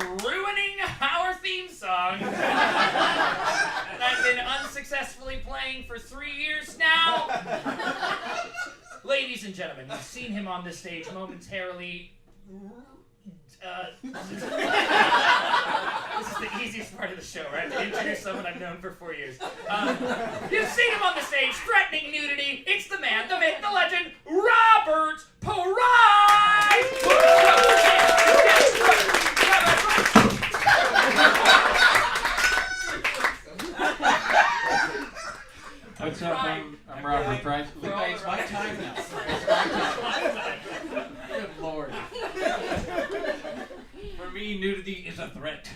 ruining our theme song that I've been unsuccessfully playing for 3 years now. Ladies and gentlemen, you've seen him on this stage momentarily. This is the easiest part of the show, right? To introduce someone I've known for 4 years. You've seen him on the stage threatening nudity. It's the man, the myth, the legend, Robert Price! What's up? I'm Robert Price. It's my time now. Good Lord. For me, nudity is a threat.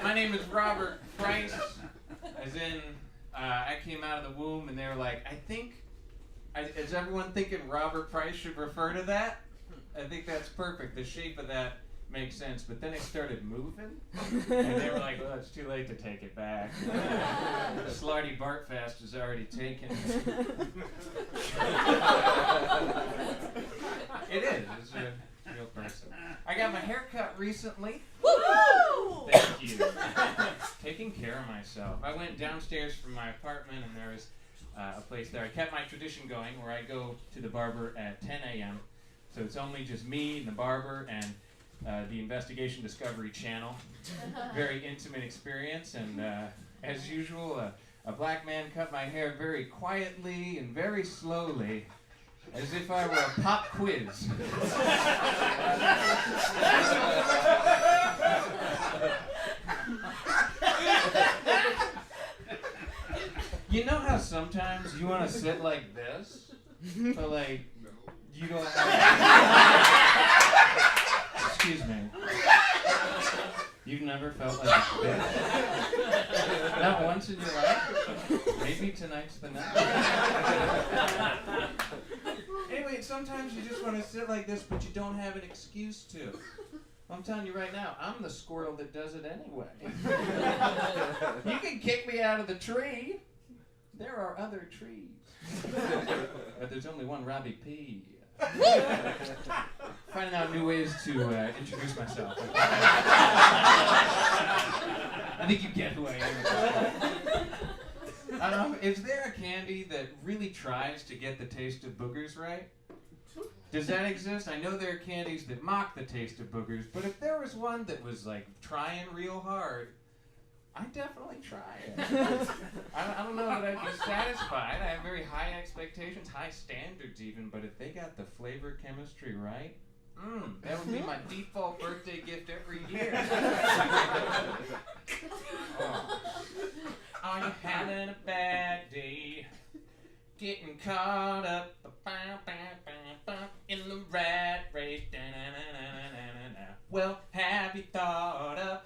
My name is Robert Price. As in, I came out of the womb and they were like, is everyone thinking Robert Price should refer to that? I think that's perfect. The shape of that makes sense. But then it started moving and they were like, well, it's too late to take it back. Slarty Bartfast is already taken. It is. It's a real person. I got my hair cut recently. Woo! Thank you. Taking care of myself. I went downstairs from my apartment and there was a place there. I kept my tradition going where I go to the barber at 10 a.m. So it's only just me and the barber and the Investigation Discovery Channel. Very intimate experience, and as usual, a black man cut my hair very quietly and very slowly, as if I were a pop quiz. You know how sometimes you want to sit like this, but like you don't have... Excuse me. You've never felt like a bitch? Not once in your life? Maybe tonight's the night. Anyway, sometimes you just want to sit like this, but you don't have an excuse to. I'm telling you right now, I'm the squirrel that does it anyway. You can kick me out of the tree. There are other trees. But there's only one Robbie P. Finding out new ways to introduce myself. I think you get who I am. Is there a candy that really tries to get the taste of boogers right? Does that exist? I know there are candies that mock the taste of boogers, but if there was one that was like trying real hard, I'd definitely try it. I don't know that I'd be satisfied. I have very high expectations, high standards even, but if they got the flavor chemistry right, that would be my default birthday gift every year. Are you having a bad day? Getting caught up in the rat race. Well, have you thought of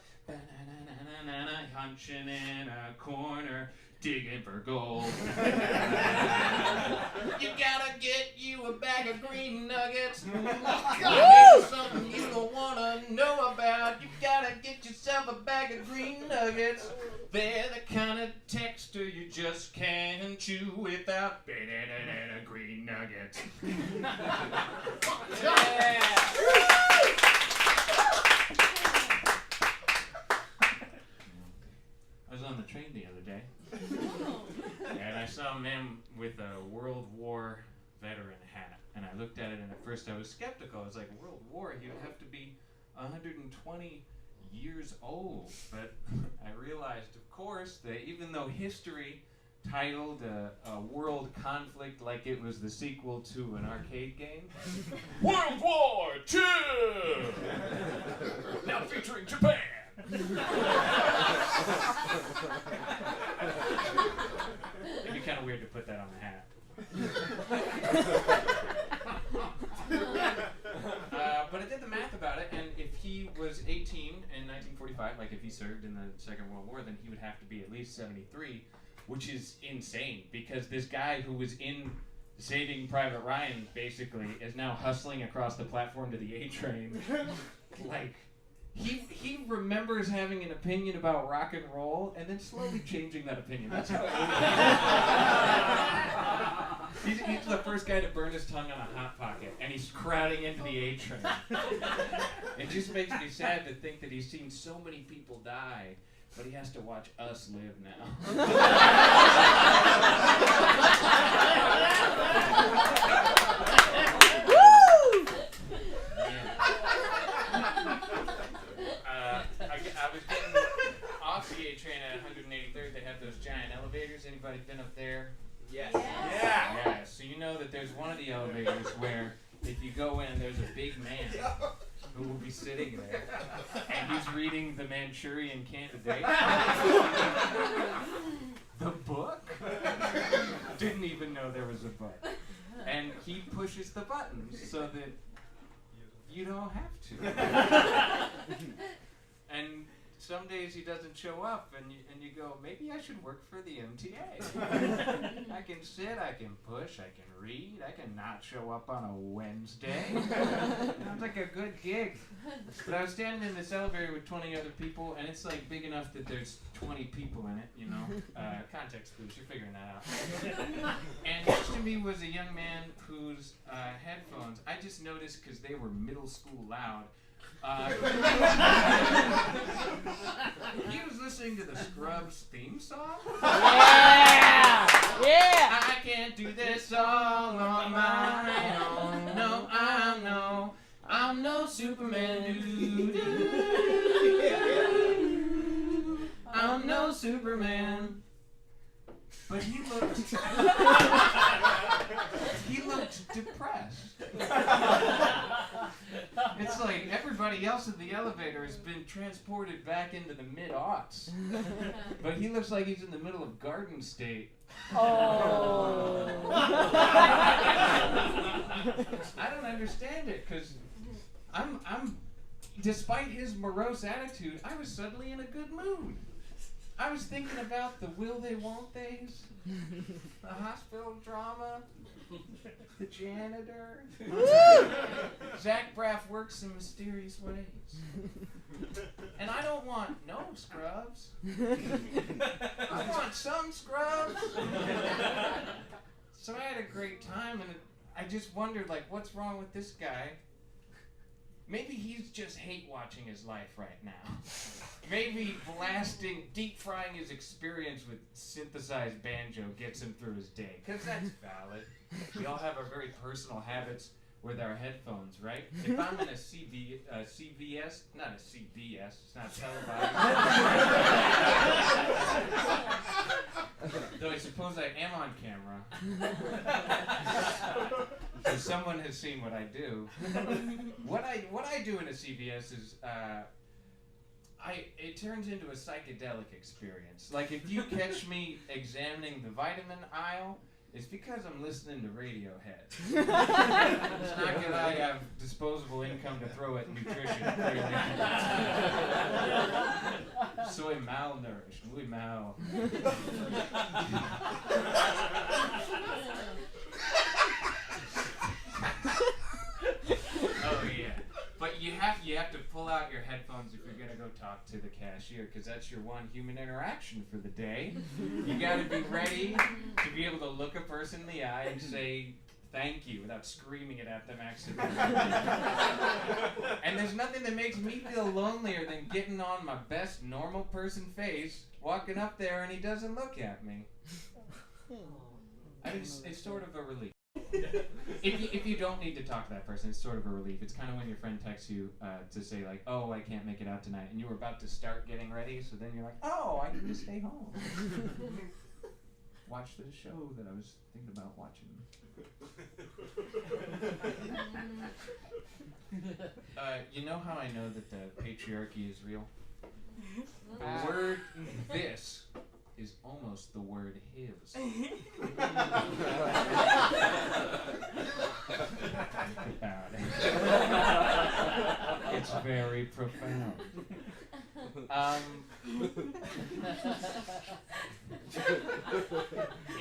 hunching in a corner, digging for gold? You gotta get you a bag of green nuggets. Here's something you don't wanna know about. You gotta get yourself a bag of green nuggets. They're the kind of texture you just can't chew without green nuggets. Yeah. I was on the train the other day, and I saw a man with a World War veteran hat, and I looked at it, and at first I was skeptical. I was like, World War, he'd have to be 120 years old, but I realized, of course, that even though history titled a world conflict like it was the sequel to an arcade game, World War II, now featuring Japan. It'd be kind of weird to put that on the hat. But I did the math about it, and if he was 18 in 1945, like if he served in the Second World War, then he would have to be at least 73, which is insane, because this guy who was in Saving Private Ryan, basically, is now hustling across the platform to the A train. Like, he remembers having an opinion about rock and roll and then slowly changing that opinion. That's how He's the first guy to burn his tongue on a Hot Pocket, and he's crowding into the A train. It just makes me sad to think that he's seen so many people die, but he has to watch us live now. I was getting off the A train at 183rd. They have those giant elevators. Anybody been up there? Yes. Yeah. So you know that there's one of the elevators where if you go in, there's a big man who will be sitting there, and he's reading The Manchurian Candidate. The book? Didn't even know there was a book. And he pushes the buttons so that you don't have to. And some days he doesn't show up, and you go, maybe I should work for the MTA. I can sit, I can push, I can read, I can not show up on a Wednesday. Sounds like a good gig. But I was standing in this elevator with 20 other people, and it's like big enough that there's 20 people in it, you know. Context clues, you're figuring that out. And next to me was a young man whose headphones, I just noticed because they were middle school loud. He was listening to the Scrubs theme song. Yeah! Yeah! I can't do this all on my own. No, I'm no Superman. I'm no Superman. But he looked depressed. It's like everybody else in the elevator has been transported back into the mid-aughts. But he looks like he's in the middle of Garden State. Oh. I don't understand it, because I'm despite his morose attitude, I was suddenly in a good mood. I was thinking about the will they, won't theys, the hospital drama, the janitor. Zach Braff works in mysterious ways. And I don't want no scrubs. I want some scrubs. So I had a great time, and I just wondered, like, what's wrong with this guy? Maybe he's just hate watching his life right now. Maybe deep frying his experience with synthesized banjo gets him through his day. Because that's valid. We all have our very personal habits with our headphones, right? If I'm in a CVS, not a CBS, it's not televised. Though I suppose I am on camera. So someone has seen what I do. What I do in a CVS is it turns into a psychedelic experience. Like if you catch me examining the vitamin aisle, it's because I'm listening to Radiohead. It's not because I have disposable income to throw at nutrition. Soy malnourished. Oui mal. Oh yeah. But you have to pull out your headphones if you're gonna go talk to the cashier, because that's your one human interaction for the day. You gotta be ready to be able to look a person in the eye and say thank you without screaming it at them accidentally. And there's nothing that makes me feel lonelier than getting on my best normal person face, walking up there and he doesn't look at me. I mean, it's sort of a relief. If you don't need to talk to that person, it's sort of a relief. It's kind of when your friend texts you to say like, oh, I can't make it out tonight, and you were about to start getting ready, so then you're like, oh, I can just stay home. Watch the show that I was thinking about watching. You know how I know that the patriarchy is real? The word this is almost the word his. It's very profound.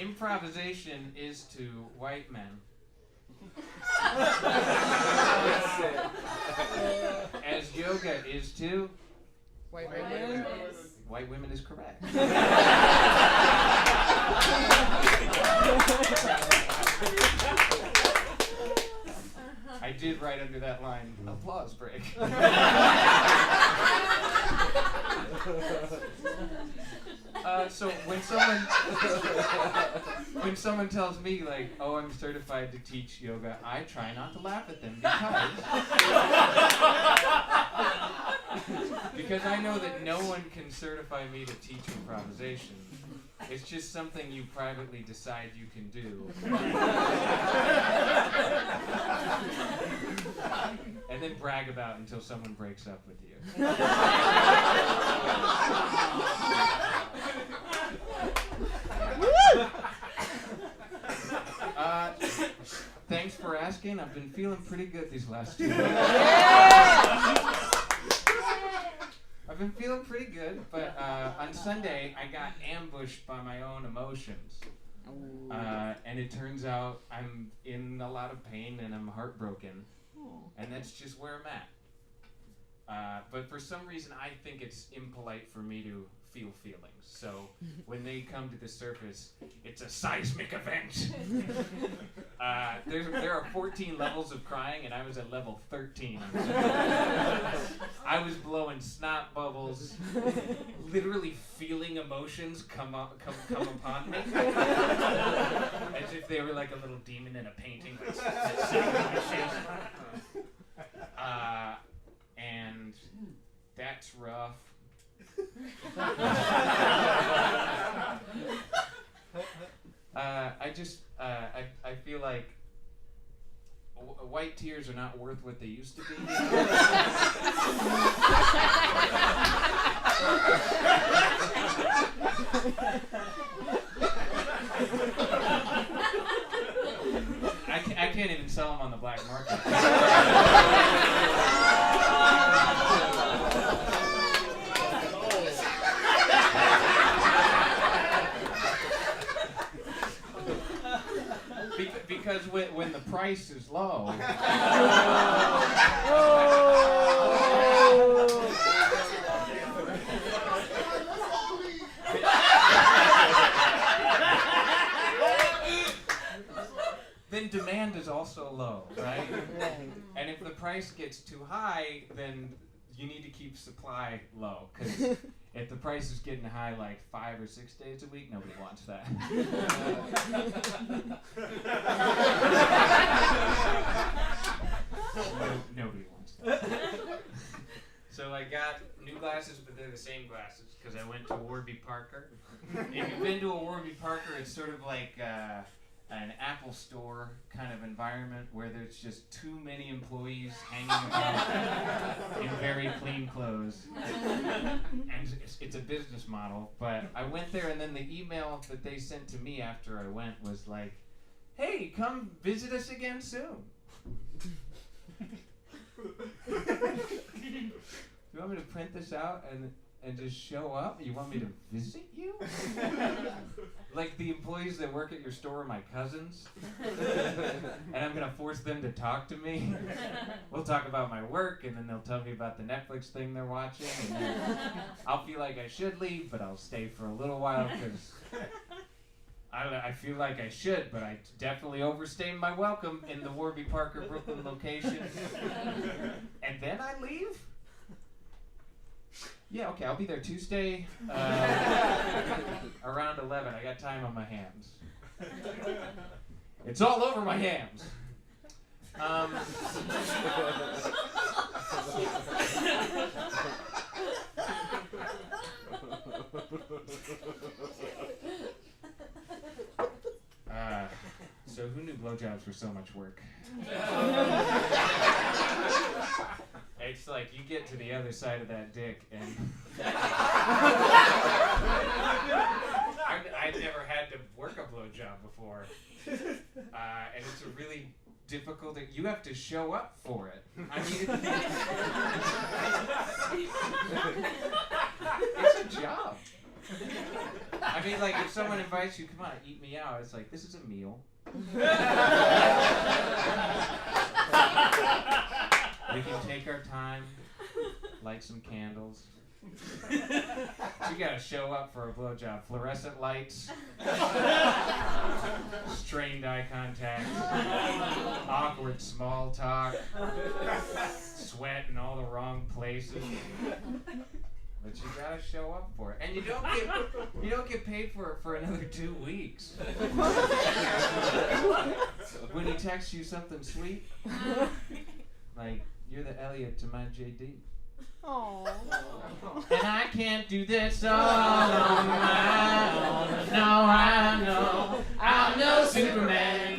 Improvisation is to white men as yoga is to White women. white women is correct. I did write under that line, applause break. So when someone tells me like, oh, I'm certified to teach yoga, I try not to laugh at them because I know that no one can certify me to teach improvisation. It's just something you privately decide you can do. And then brag about until someone breaks up with you. Thanks for asking. I've been feeling pretty good these last 2 weeks. I've been feeling pretty good, but on Sunday I got ambushed by my own emotions. And it turns out I'm in a lot of pain and I'm heartbroken. And that's just where I'm at. But for some reason I think it's impolite for me to feel feelings. So when they come to the surface, it's a seismic event. There are 14 levels of crying, and I was at level 13. I was blowing snot bubbles, literally feeling emotions come upon me, as if they were like a little demon in a painting. And that's rough. I feel like white tears are not worth what they used to be. I can't even sell them on the black market. Because when the price is low, then demand is also low, right? And if the price gets too high, then you need to keep supply low, because if the price is getting high like 5 or 6 days a week, nobody wants that. Nobody wants that. So I got new glasses, but they're the same glasses because I went to Warby Parker. If you've been to a Warby Parker, it's sort of like an Apple store kind of environment where there's just too many employees hanging about in very clean clothes. And it's a business model, but I went there and then the email that they sent to me after I went was like, hey, come visit us again soon. You want me to print this out and just show up? You want me to visit you? Like the employees that work at your store are my cousins, and I'm gonna force them to talk to me. We'll talk about my work, and then they'll tell me about the Netflix thing they're watching, and then I'll feel like I should leave, but I'll stay for a little while because I feel like I should, but I definitely overstayed my welcome in the Warby Parker Brooklyn location. And then I leave? Yeah, okay, I'll be there Tuesday around 11. I got time on my hands. It's all over my hands. So who knew blowjobs were so much work? It's like you get to the other side of that dick and I've never had to work a blowjob before. And it's a really difficult thing. You have to show up for it. I mean, it's a job. I mean, like, if someone invites you, come on, eat me out, it's like, this is a meal. We can take our time, light some candles, You gotta show up for a blowjob. Fluorescent lights, strained eye contact, awkward small talk, sweat in all the wrong places. But you gotta show up for it, and you don't get paid for it for another 2 weeks. When he texts you something sweet, like you're the Elliot to my JD. Aww. And I can't do this all on my own. No, I know I'm no Superman.